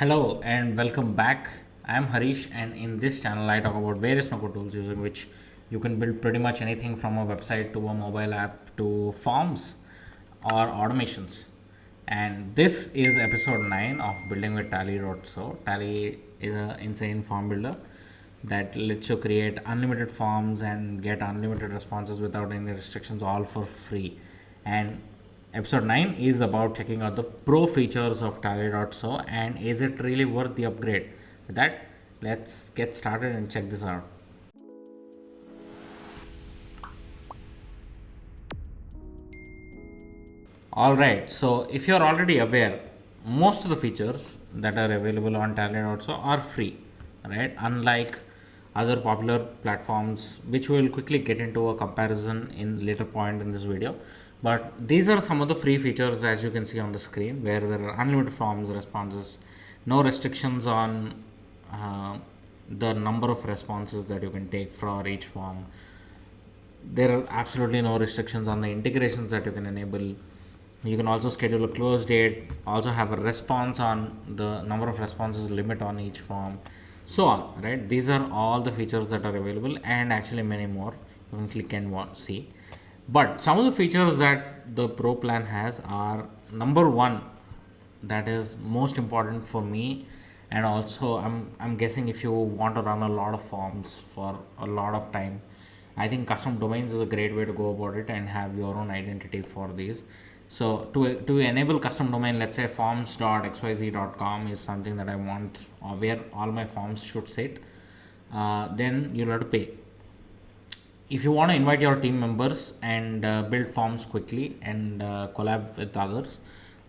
Hello and welcome back. I am Harish, and in this channel, I talk about various no code tools using which you can build pretty much anything from a website to a mobile app to forms or automations. And this is episode 9 of Building with Tally.so. Tally is an insane form builder that lets you create unlimited forms and get unlimited responses without any restrictions, all for free. And episode 9 is about checking out the pro features of Tally.so and is it really worth the upgrade. With that, let's get started and check this out. Alright, so if you're already aware, most of the features that are available on Tally.so are free, right? Unlike other popular platforms, which we will quickly get into a comparison in later point in this video. But these are some of the free features, as you can see on the screen, where there are unlimited forms, responses, no restrictions on the number of responses that you can take for each form. There are absolutely no restrictions on the integrations that you can enable. You can also schedule a close date, also have a response on the number of responses limit on each form, so on, right? These are all the features that are available, and actually many more you can click and see. But some of the features that the pro plan has are: number one, that is most important for me, and also I'm guessing if you want to run a lot of forms for a lot of time, I think custom domains is a great way to go about it and have your own identity for these. So to enable custom domain, let's say forms.xyz.com is something that I want, where all my forms should sit. Then you'll have to pay. If you want to invite your team members and build forms quickly and collab with others,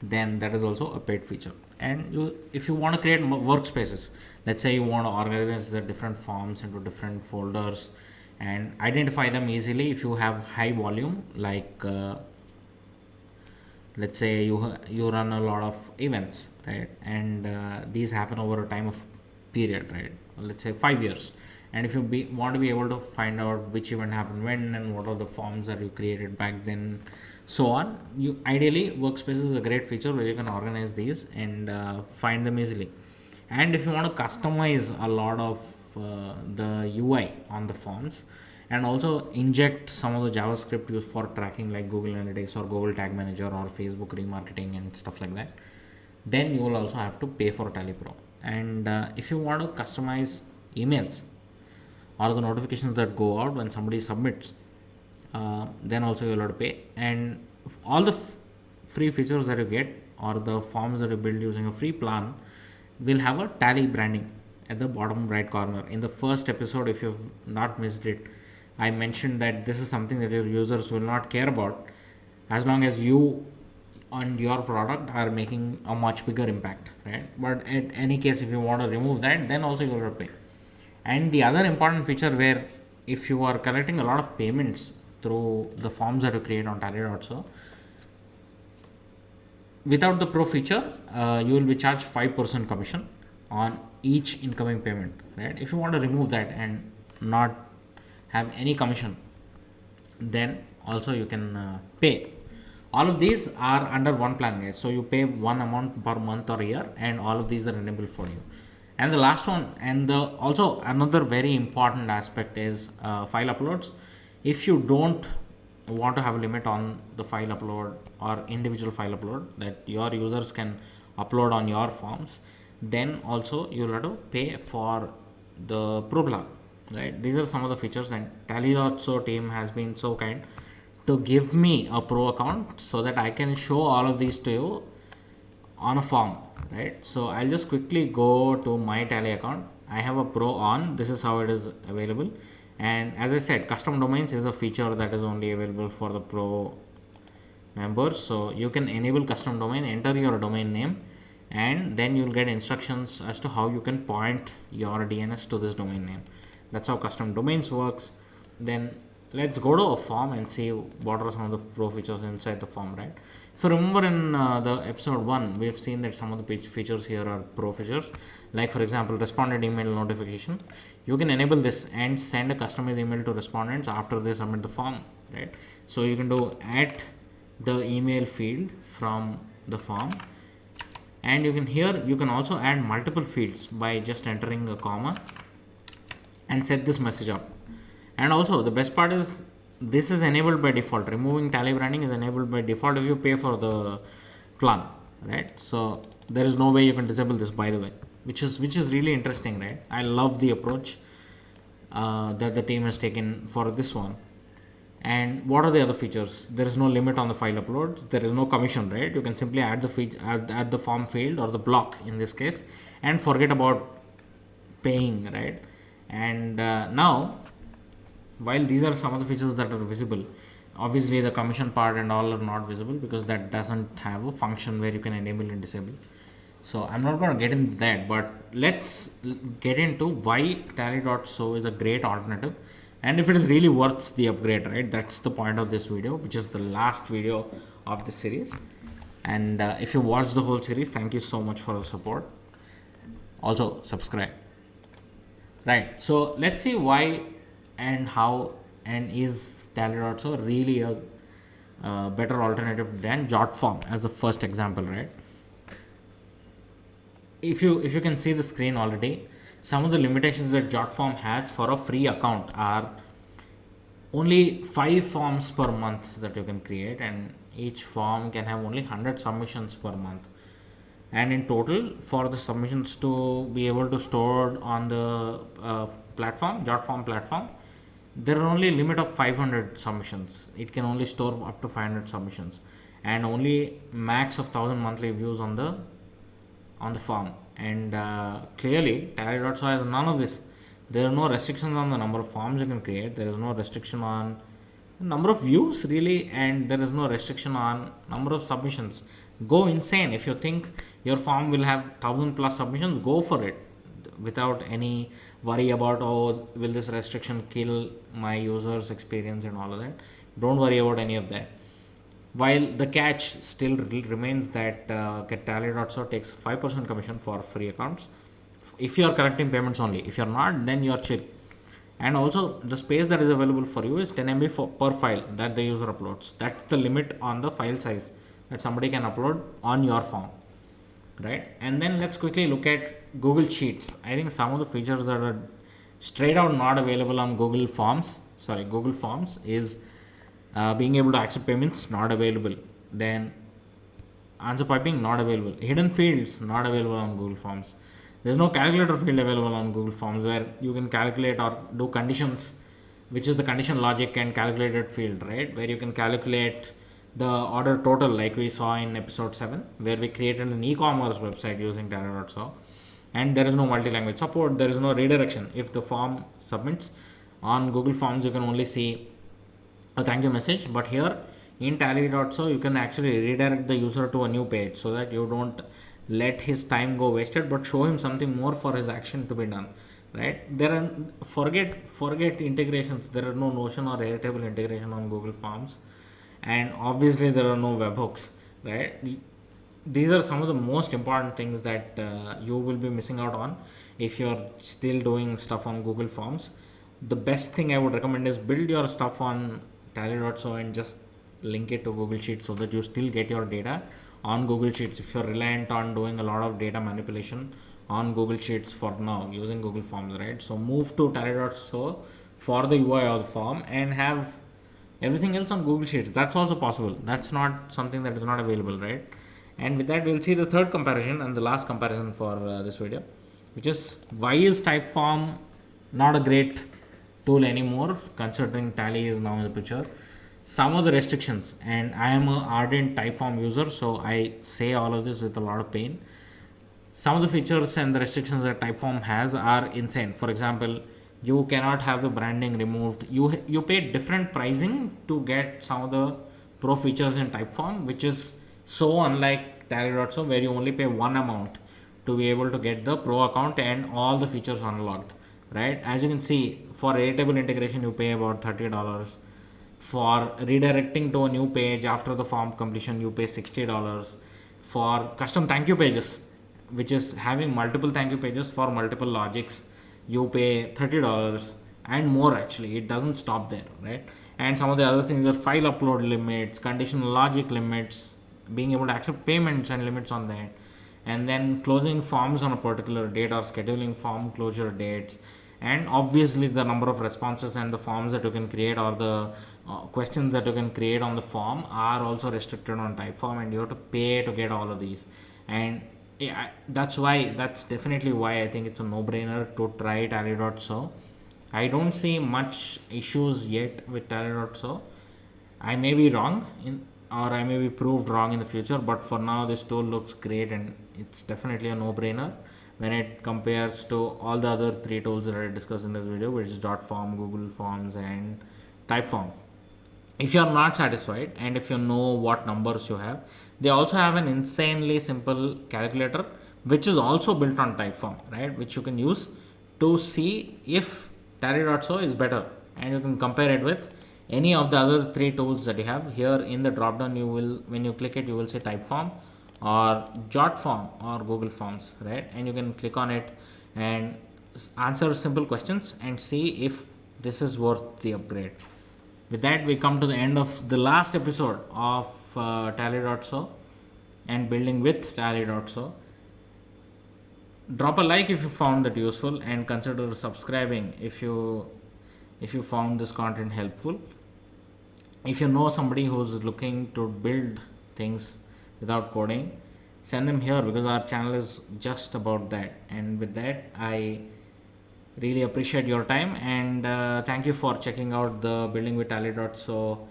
then that is also a paid feature. And if you want to create workspaces, let's say you want to organize the different forms into different folders and identify them easily. If you have high volume, like let's say you run a lot of events, right? And these happen over a time of period, right? Let's say 5 years. And if you want to be able to find out which event happened when and what are the forms that you created back then, so on, you ideally workspace is a great feature where you can organize these and find them easily. And if you want to customize a lot of the UI on the forms and also inject some of the JavaScript used for tracking like Google Analytics or Google Tag Manager or Facebook remarketing and stuff like that, then you will also have to pay for Tally Pro. And if you want to customize emails or the notifications that go out when somebody submits, then also you'll have to pay. And all the free features that you get or the forms that you build using a free plan will have a Tally branding at the bottom right corner. In the first episode, if you've not missed it, I mentioned that this is something that your users will not care about as long as you and your product are making a much bigger impact, right? But at any case, if you want to remove that, then also you'll have to pay. And the other important feature, where if you are collecting a lot of payments through the forms that you create on Tally.so, without the pro feature, you will be charged 5% commission on each incoming payment, right? If you want to remove that and not have any commission, then also you can pay. All of these are under one plan, guys. So you pay one amount per month or year, and all of these are enabled for you. And the last one, and the also another very important aspect is file uploads. If you don't want to have a limit on the file upload or individual file upload that your users can upload on your forms, then also you'll have to pay for the pro plan, right? These are some of the features, and Tally.so team has been so kind to give me a pro account so that I can show all of these to you on a form, right? So I'll just quickly go to my Tally account. I have a pro on. This is how it is available. And as I said, custom domains is a feature that is only available for the pro members. So you can enable custom domain, enter your domain name, and then you'll get instructions as to how you can point your DNS to this domain name. That's how custom domains works. Then let's go to a form and see what are some of the pro features inside the form, right? If you remember in the episode 1, we've seen that some of the features here are pro features. Like for example, respondent email notification. You can enable this and send a customized email to respondents after they submit the form, right? So you can do at the email field from the form, And you can here you can also add multiple fields by just entering a comma and set this message up. And also the best part is this is enabled by default. Removing tally branding is enabled by default if you pay for the plan, right? So there is no way you can disable this, by the way, which is really interesting, right? I love the approach that the team has taken for this one. And what are the other features? There is no limit on the file uploads. There is no commission, right? You can simply add the add the form field or the block in this case, and forget about paying, right? And now, while these are some of the features that are visible, obviously the commission part and all are not visible because that doesn't have a function where you can enable and disable. So I'm not going to get into that, but let's get into why tally.so is a great alternative and if it is really worth the upgrade, right? That's the point of this video, which is the last video of the series. And if you watched the whole series, thank you so much for the support. Also subscribe. Right, so let's see why and how and is tally.so really a better alternative than Jotform as the first example, right? If you can see the screen already, some of the limitations that Jotform has for a free account are only 5 forms per month that you can create, and each form can have only 100 submissions per month. And in total, for the submissions to be able to store on the platform, Jotform platform, there are only a limit of 500 submissions. It can only store up to 500 submissions, and only max of 1000 monthly views on the form. And clearly tally.so has none of this. There are no restrictions on the number of forms you can create. There is no restriction on number of views really, and there is no restriction on number of submissions. Go insane. If you think your form will have 1000 plus submissions, go for it without any worry about, oh, will this restriction kill my users experience and all of that. Don't worry about any of that. While the catch still remains that tally.so takes 5% commission for free accounts if you are collecting payments only. If you are not, then you are chill. And also the space that is available for you is 10 MB per file that the user uploads. That's the limit on the file size that somebody can upload on your form, right? And then let's quickly look at Google Sheets. I think some of the features that are straight out not available on Google Forms is being able to accept payments, not available. Then answer piping, not available. Hidden fields, not available on Google Forms. There's no calculator field available on Google Forms where you can calculate or do conditions, which is the condition logic and calculated field, right? Where you can calculate the order total like we saw in episode 7, where we created an e-commerce website using tally.so. And there is no multi-language support. There is no redirection. If the form submits on Google Forms, you can only see a thank you message, but here in tally.so you can actually redirect the user to a new page so that you don't let his time go wasted but show him something more for his action to be done, right? There are forget integrations. There are no Notion or Airtable integration on Google Forms, and obviously there are no webhooks, right? These are some of the most important things that you will be missing out on if you're still doing stuff on Google Forms. The best thing I would recommend is build your stuff on tally.so and just link it to Google Sheets so that you still get your data on Google Sheets if you're reliant on doing a lot of data manipulation on Google Sheets for now using Google Forms, right? So move to tally.so for the UI of the form and have everything else on Google Sheets. That's also possible. That's not something that is not available, right? And with that, we'll see the third comparison and the last comparison for this video, which is why is Typeform not a great tool anymore considering Tally is now in the picture. Some of the restrictions, and I am an ardent Typeform user, so I say all of this with a lot of pain. Some of the features and the restrictions that Typeform has are insane. For example, you cannot have the branding removed. You pay different pricing to get some of the pro features in Typeform, which is so unlike tally.so where you only pay one amount to be able to get the pro account and all the features unlocked, right? As you can see, for Airtable integration you pay about $30. For redirecting to a new page after the form completion you pay $60. For custom thank you pages, which is having multiple thank you pages for multiple logics, you pay $30 and more. Actually, it doesn't stop there, right? And some of the other things are file upload limits, conditional logic limits, being able to accept payments and limits on that, and then closing forms on a particular date or scheduling form closure dates. And obviously the number of responses and the forms that you can create, or the questions that you can create on the form, are also restricted on Typeform, and you have to pay to get all of these. And yeah, that's definitely why I think it's a no-brainer to try Tally.so. I don't see much issues yet with Tally.so. I may be wrong or I may be proved wrong in the future, but for now this tool looks great, and it's definitely a no-brainer when it compares to all the other three tools that I discussed in this video, which is Dotform, Google Forms, and Typeform. If you are not satisfied, and if you know what numbers you have, they also have an insanely simple calculator which is also built on Typeform, right, which you can use to see if Tally.so is better, and you can compare it with any of the other three tools that you have. Here in the drop down, you will, when you click it, you will say Typeform or Jotform or Google Forms, right, and you can click on it and answer simple questions and see if this is worth the upgrade. With that, we come to the end of the last episode of Tally.so and building with Tally.so. Drop a like if you found that useful, and consider subscribing if you found this content helpful. If you know somebody who's looking to build things without coding, send them here, because our channel is just about that. And with that, I really appreciate your time, and thank you for checking out the Building with Tally.so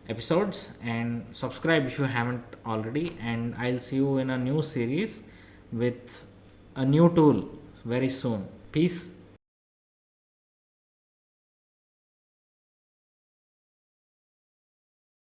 episodes, and subscribe if you haven't already. And I'll see you in a new series with a new tool very soon. Peace.